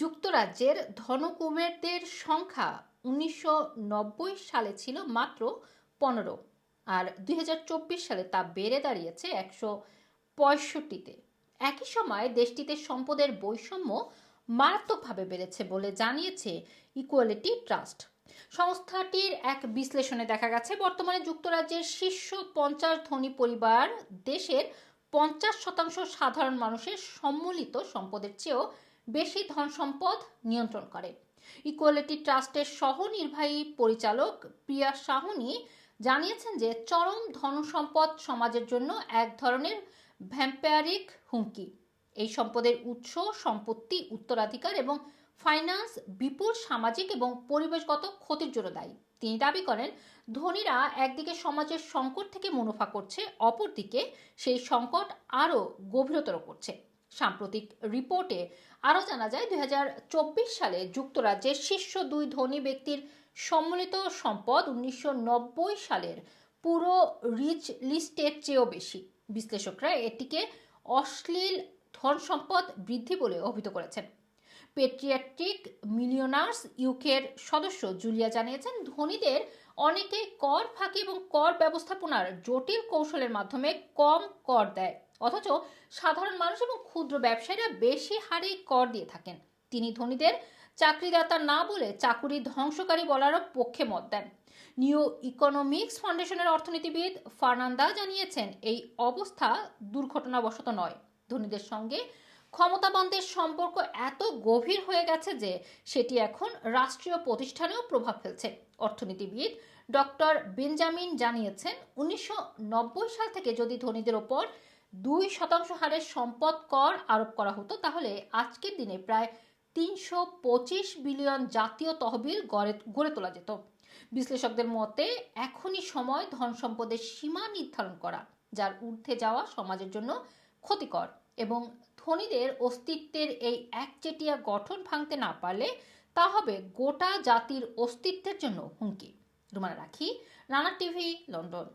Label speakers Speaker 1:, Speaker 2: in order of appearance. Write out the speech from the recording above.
Speaker 1: যুক্তরাজ্যের ধনকুবেরদের সংখ্যা ১৯৯০ সালে ছিল মাত্র ১৫, আর ২০২৪ সালে তা বেড়ে দাঁড়িয়েছে ১৬৫তে। একই সময় দেশটিতে সম্পদের বৈষম্য মারাত্মকভাবে বেড়েছে বলে জানিয়েছে ইকুয়ালিটি ট্রাস্ট। সংস্থাটির এক বিশ্লেষণে দেখা গেছে, বর্তমানে যুক্তরাজ্যের শীর্ষ ৫০ ধনী পরিবার দেশের ৫০% সাধারণ মানুষের সম্মিলিত সম্পদের চেয়েও বেশি ধন সম্পদ নিয়ন্ত্রণ করে। ইকুয়ালিটি ট্রাস্টের সহ নির্বাহী পরিচালক প্রিয়া সাহনি জানিয়েছেন যে চরম ধনসম্পদ সমাজের জন্য এক ধরনের ভ্যাম্পায়ারিক হুমকি। এই সম্পদের উৎস, সম্পত্তি, উত্তরাধিকার এবং ফাইন্যান্স বিপুল সামাজিক এবং পরিবেশগত ক্ষতির জন্য দায়ী। তিনি দাবি করেন, ধনীরা একদিকে সমাজের সংকট থেকে মুনাফা করছে, অপরদিকে সেই সংকট আরও গভীরতর করছে। সাম্প্রতিক রিপোর্টে আরও জানা যায়, ২০২৪ সালে যুক্তরাজ্যের শীর্ষ ২ ধনী ব্যক্তির সম্মিলিত সম্পদ ১৯৯০ সালের পুরো রিচ লিস্টের চেয়েও বেশি। বিশ্লেষকরা এটিকে অশ্লীল ধন সম্পদ বৃদ্ধি বলে অভিহিত করেছেন। পেট্রিয়াটিক মিলিয়নার্স ইউকের সদস্য জুলিয়া জানিয়েছেন, ধনীদের অনেকে কর ফাঁকি এবং কর ব্যবস্থাপনার জটিল কৌশলের মাধ্যমে কম কর দেয়, অথচ সাধারণ মানুষ এবং ক্ষুদ্র ব্যবসায়ীরা বেশি হারে কর দিয়ে থাকেন। তিনি ধনীদের চাকরিদাতা না বলে চাকুরি ধ্বংসকারী বলারও পক্ষে মত দেন। নিউ ইকোনমিক্স ফাউন্ডেশনের অর্থনীতিবিদ ফার্নান্দা জানিয়েছেন, এই অবস্থা দুর্ঘটনাবশত নয়। ধনীদের সঙ্গে ক্ষমতাবানদের সম্পর্ক এত গভীর হয়ে গেছে যে সেটি এখন রাষ্ট্রীয় প্রতিষ্ঠানেও প্রভাব ফেলছে। অর্থনীতিবিদ ডক্টর বেঞ্জামিন জানিয়েছেন, ১৯৯০ সাল থেকে যদি ধনীদের ওপর ২% হারে সম্পদ কর আরোপ করা হতো, তাহলে আজকের দিনে প্রায় ৩২৫ বিলিয়ন জাতীয় তহবিল গড়ে তোলা যেত। বিশ্লেষকদের মতে এখনই সময় ধন সম্পদের সীমা নির্ধারণ করা, যার ঊর্ধ্বে যাওয়া সমাজের জন্য ক্ষতিকর, এবং ধনীদের অস্তিত্বের এই একচেটিয়া গঠন ভাঙতে না পারলে তা হবে গোটা জাতির অস্তিত্বের জন্য হুমকি। রুমানা রাখি, রানা টিভি, লন্ডন।